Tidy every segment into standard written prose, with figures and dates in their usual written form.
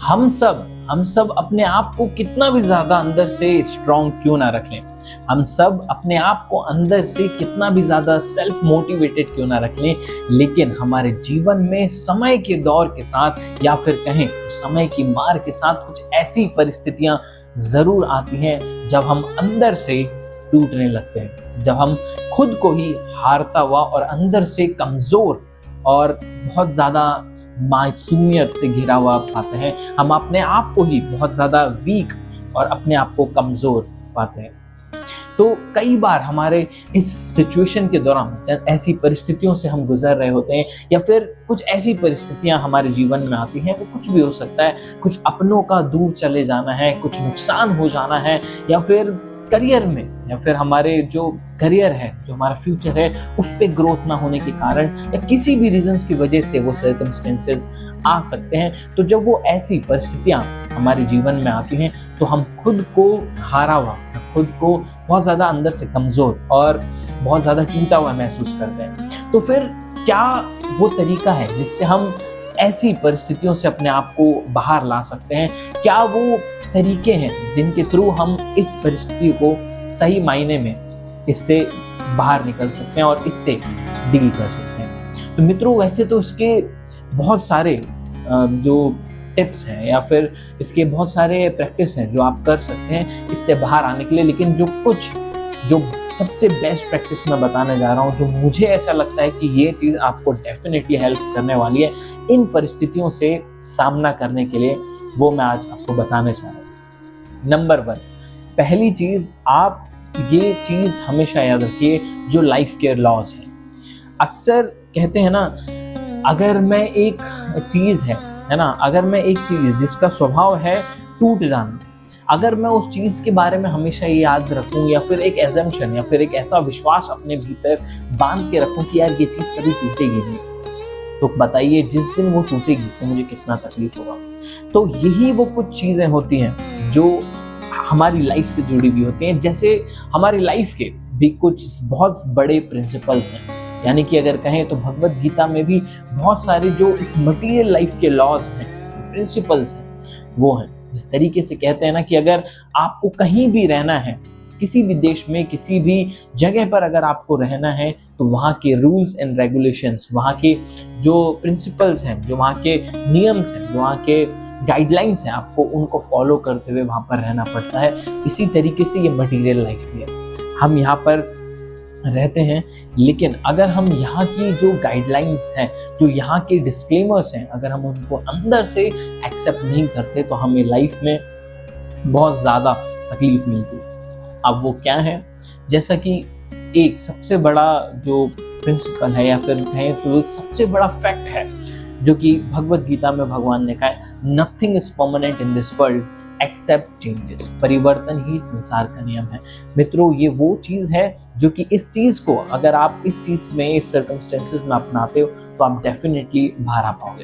हम सब अपने आप को कितना भी ज्यादा अंदर से स्ट्रांग क्यों ना रख लें, हम सब अपने आप को अंदर से कितना भी ज्यादा सेल्फ मोटिवेटेड क्यों ना रख लें, लेकिन हमारे जीवन में समय के दौर के साथ या फिर कहें तो समय की मार के साथ कुछ ऐसी परिस्थितियां जरूर आती हैं जब हम अंदर से टूटने लगते हैं, जब हम खुद को ही हारता हुआ और अंदर से कमजोर और बहुत ज्यादा मासूमियत से घिरा हुआ पाते हैं, हम अपने आप को ही बहुत ज्यादा वीक और अपने आप को कमजोर पाते हैं। तो कई बार हमारे इस सिचुएशन के दौरान ऐसी परिस्थितियों से हम गुजर रहे होते हैं या फिर कुछ ऐसी परिस्थितियां हमारे जीवन में आती हैं, वो कुछ भी हो सकता है, कुछ अपनों का दूर चले जाना है, कुछ नुकसान हो जाना है, या फिर करियर में या फिर हमारे जो करियर है, जो हमारा फ्यूचर है, उस पे ग्रोथ ना होने के कारण या किसी भी रीजंस की वजह से वो सर्कमस्टेंसेस आ सकते हैं। तो जब वो ऐसी परिस्थितियां हमारे जीवन में आती हैं तो हम खुद को हारा हुआ, खुद को बहुत ज्यादा अंदर से कमजोर और बहुत ज्यादा टूटा हुआ महसूस करते हैं। तो फिर क्या वो तरीका है जिससे हम ऐसी परिस्थितियों से अपने आप को बाहर ला सकते हैं? क्या वो तरीके हैं जिनके थ्रू हम इस परिस्थिति को सही मायने में इससे बाहर निकल सकते हैं और इससे डील कर सकते हैं? तो मित्रों, वैसे तो इसके बहुत सारे जो टिप्स हैं या फिर इसके बहुत सारे प्रैक्टिस हैं जो आप कर सकते हैं इससे बाहर आने के लिए, लेकिन जो सबसे बेस्ट प्रैक्टिस मैं बताने जा रहा हूँ, जो मुझे ऐसा लगता है कि ये चीज़ आपको डेफिनेटली हेल्प करने वाली है इन परिस्थितियों से सामना करने के लिए, वो मैं आज आपको बताने चाह रहा हूँ। नंबर 1, पहली चीज़, आप ये चीज़ हमेशा याद रखिए जो लाइफ के लॉज हैं। अक्सर कहते हैं ना, अगर मैं एक चीज़ है ना, अगर मैं एक चीज़ जिसका स्वभाव है टूट जाना, अगर मैं उस चीज़ के बारे में हमेशा ये याद रखूं या फिर एक एजम्पशन या फिर एक ऐसा विश्वास अपने भीतर बांध के रखूं कि यार ये चीज़ कभी टूटेगी नहीं, तो बताइए जिस दिन वो टूटेगी तो मुझे कितना तकलीफ होगा। तो यही वो कुछ चीज़ें होती हैं जो हमारी लाइफ से जुड़ी हुई होती हैं। जैसे हमारी लाइफ के भी कुछ बहुत बड़े प्रिंसिपल्स हैं, यानी कि अगर कहें तो भगवत गीता में भी बहुत सारे जो इस मटीरियल लाइफ के लॉज हैं, जो प्रिंसिपल्स हैं, वो हैं। जिस तरीके से कहते हैं ना कि अगर आपको कहीं भी रहना है, किसी भी देश में, किसी भी जगह पर अगर आपको रहना है, तो वहाँ के रूल्स एंड रेगुलेशंस, वहाँ के जो प्रिंसिपल्स हैं, जो वहाँ के नियम्स हैं, जो वहाँ के गाइडलाइंस हैं, आपको उनको फॉलो करते हुए वहाँ पर रहना पड़ता है। इसी तरीके से ये मटीरियल लाइफ भी है। हम यहाँ पर रहते हैं, लेकिन अगर हम यहाँ की जो गाइडलाइंस हैं, जो यहाँ के डिस्क्लेमर्स हैं, अगर हम उनको अंदर से एक्सेप्ट नहीं करते तो हमें लाइफ में बहुत ज़्यादा तकलीफ मिलती है। अब वो क्या है? जैसा कि एक सबसे बड़ा जो प्रिंसिपल है या फिर कहें तो एक सबसे बड़ा फैक्ट है जो कि भगवत गीता में भगवान ने कहा है, nothing is permanent in this world accept changes. परिवर्तन ही संसार का नियम है। मित्रों, ये वो चीज़ है जो कि इस चीज़ को अगर आप इस चीज़ में, इस सर्कमस्टेंसेस में अपनाते हो तो आप डेफिनेटली बाहर आ पाओगे।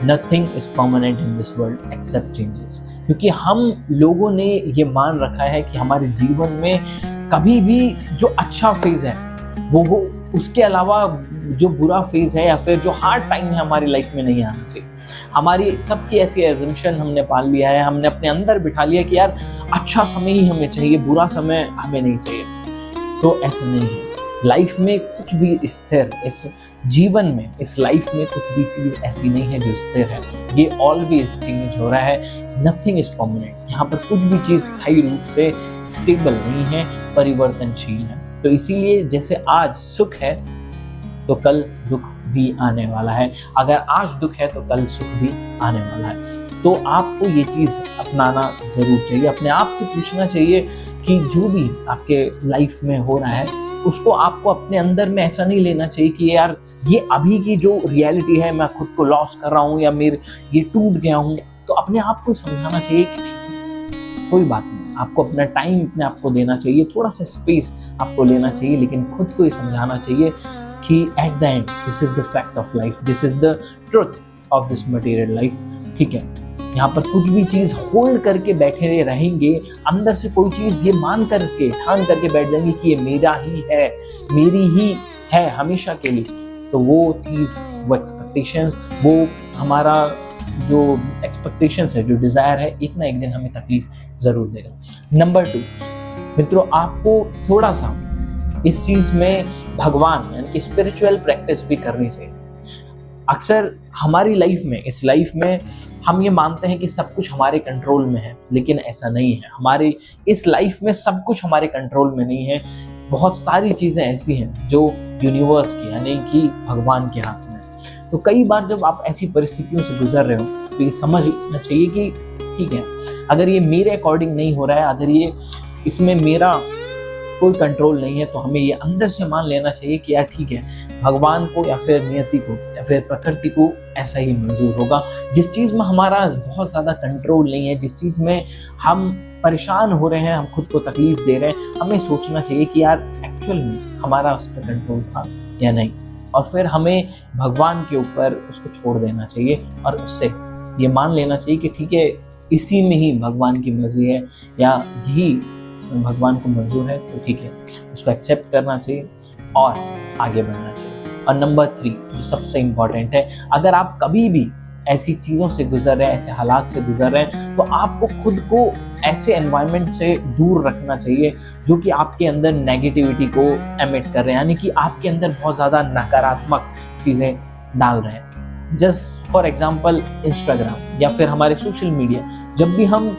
Nothing is permanent in this world accept changes, क्योंकि हम लोगों ने ये मान रखा है कि हमारे जीवन में कभी भी जो अच्छा फेज है वो हो, उसके अलावा जो बुरा फेज है या फिर जो हार्ड टाइम है हमारी लाइफ में नहीं आना चाहिए। हमारी सबकी ऐसी एजम्पशन हमने पाल लिया है, हमने अपने अंदर बिठा लिया कि यार अच्छा समय ही हमें चाहिए, बुरा समय हमें नहीं चाहिए। तो ऐसा नहीं है। लाइफ में कुछ भी स्थिर, इस जीवन में, इस लाइफ में कुछ भी चीज़ ऐसी नहीं है जो स्थिर है। ये ऑलवेज चेंज हो रहा है। Nothing is permanent. यहाँ पर कुछ भी चीज़ स्थायी रूप से स्टेबल नहीं है, परिवर्तनशील है। तो इसीलिए जैसे आज सुख है तो कल दुख भी आने वाला है, अगर आज दुख है तो कल सुख भी आने वाला है। तो आपको ये चीज़ अपनाना ज़रूर चाहिए। अपने आप से पूछना चाहिए कि जो भी आपके लाइफ में हो रहा है उसको आपको अपने अंदर में ऐसा नहीं लेना चाहिए कि यार ये अभी की जो रियलिटी है, मैं खुद को लॉस कर रहा हूँ या मेरे ये टूट गया हूँ। तो अपने आप को समझाना चाहिए कि कोई बात नहीं, आपको अपना टाइम अपने आप को देना चाहिए, थोड़ा सा स्पेस आपको लेना चाहिए, लेकिन खुद को ये समझाना चाहिए कि at the end this is the fact of life, this is the truth of this material life. ठीक है, यहाँ पर कुछ भी चीज़ होल्ड करके बैठे रहेंगे, अंदर से कोई चीज़ ये मान करके, ठान करके बैठ जाएंगे कि ये मेरा ही है, मेरी ही है हमेशा के लिए, तो वो चीज़, वो एक्सपेक्टेशंस, वो हमारा जो एक्सपेक्टेशंस है, जो डिज़ायर है, एक ना एक दिन हमें तकलीफ ज़रूर देगा। नंबर 2, मित्रों, आपको थोड़ा सा इस चीज़ में भगवान यानी कि स्पिरिचुअल प्रैक्टिस भी करनी चाहिए। अक्सर हमारी लाइफ में, इस लाइफ में हम ये मानते हैं कि सब कुछ हमारे कंट्रोल में है, लेकिन ऐसा नहीं है। हमारी इस लाइफ में सब कुछ हमारे कंट्रोल में नहीं है। बहुत सारी चीज़ें ऐसी हैं जो यूनिवर्स की यानी कि भगवान के हाथ में है। तो कई बार जब आप ऐसी परिस्थितियों से गुजर रहे हो तो ये समझना चाहिए कि ठीक है, अगर ये मेरे अकॉर्डिंग नहीं हो रहा है, अगर ये इसमें मेरा कोई कंट्रोल नहीं है, तो हमें ये अंदर से मान लेना चाहिए कि यार ठीक है, भगवान को या फिर नियति को या फिर प्रकृति को ऐसा ही मंजूर होगा। जिस चीज़ में हमारा बहुत ज़्यादा कंट्रोल नहीं है, जिस चीज़ में हम परेशान हो रहे हैं, हम खुद को तकलीफ दे रहे हैं, हमें सोचना चाहिए कि यार एक्चुअल में हमारा उस पर कंट्रोल था या नहीं, और फिर हमें भगवान के ऊपर उसको छोड़ देना चाहिए और उससे ये मान लेना चाहिए कि ठीक है, इसी में ही भगवान की मर्जी है या यही भगवान को मंजूर है, तो ठीक है, उसको एक्सेप्ट करना चाहिए और आगे बढ़ना चाहिए। और नंबर 3 जो सबसे इम्पॉर्टेंट है, अगर आप कभी भी ऐसी चीज़ों से गुजर रहे हैं, ऐसे हालात से गुजर रहे हैं, तो आपको खुद को ऐसे एनवायरनमेंट से दूर रखना चाहिए जो कि आपके अंदर नेगेटिविटी को एमिट कर रहे हैं, यानी कि आपके अंदर बहुत ज़्यादा नकारात्मक चीज़ें डाल रहे हैं। जस्ट फॉर एग्जाम्पल इंस्टाग्राम या फिर हमारे सोशल मीडिया, जब भी हम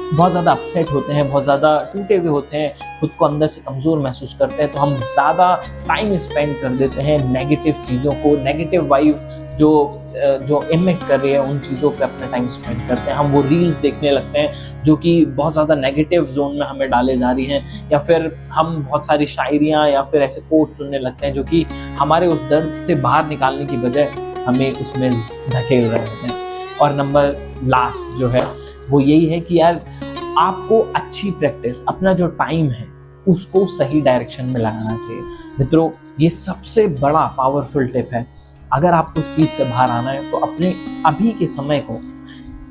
बहुत ज़्यादा अपसेट होते हैं, बहुत ज़्यादा टूटे हुए होते हैं, खुद को अंदर से कमज़ोर महसूस करते हैं, तो हम ज़्यादा टाइम स्पेंड कर देते हैं नेगेटिव चीज़ों को, नेगेटिव वाइब जो इमिट कर रही है उन चीज़ों पे अपना टाइम स्पेंड करते हैं। हम वो रील्स देखने लगते हैं जो कि बहुत ज़्यादा नेगेटिव जोन में हमें डाले जा रही हैं, या फिर हम बहुत सारी शायरियाँ या फिर ऐसे कोट सुनने लगते हैं जो कि हमारे उस दर्द से बाहर निकालने की बजाय हमें उसमें धकेल रहे होते हैं। और नंबर लास्ट जो है वो यही है कि यार आपको अच्छी प्रैक्टिस, अपना जो टाइम है उसको सही डायरेक्शन में लगाना चाहिए। मित्रों, ये सबसे बड़ा पावरफुल टिप है। अगर आपको उस चीज़ से बाहर आना है तो अपने अभी के समय को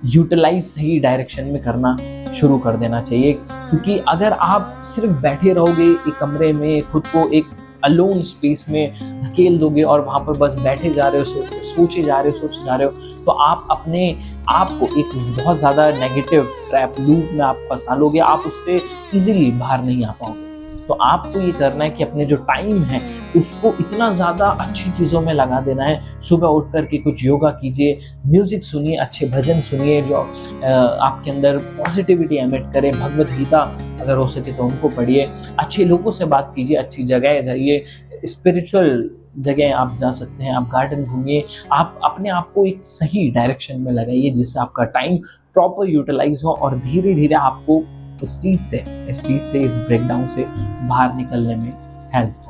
यूटिलाइज सही डायरेक्शन में करना शुरू कर देना चाहिए, क्योंकि अगर आप सिर्फ बैठे रहोगे एक कमरे में, खुद को एक अलोन स्पेस में धकेल दोगे और वहाँ पर बस बैठे जा रहे हो, सोचे जा रहे हो, तो आप अपने आप को एक बहुत ज़्यादा नेगेटिव ट्रैप लूप में आप फंसा लोगे, आप उससे इजीली बाहर नहीं आ पाओगे। तो आपको ये करना है कि अपने जो टाइम है उसको इतना ज़्यादा अच्छी चीज़ों में लगा देना है। सुबह उठ कर के कुछ योगा कीजिए, म्यूज़िक सुनिए, अच्छे भजन सुनिए जो आपके अंदर पॉजिटिविटी एमिट करे, भगवत गीता अगर हो सके तो उनको पढ़िए, अच्छे लोगों से बात कीजिए, अच्छी जगह जाइए, स्पिरिचुअल जगह आप जा सकते हैं, आप गार्डन घूमिए, आप अपने आप को एक सही डायरेक्शन में लगाइए जिससे आपका टाइम प्रॉपर यूटिलाइज हो और धीरे धीरे आपको इस चीज़ से, इस ब्रेकडाउन से बाहर निकलने में हेल्प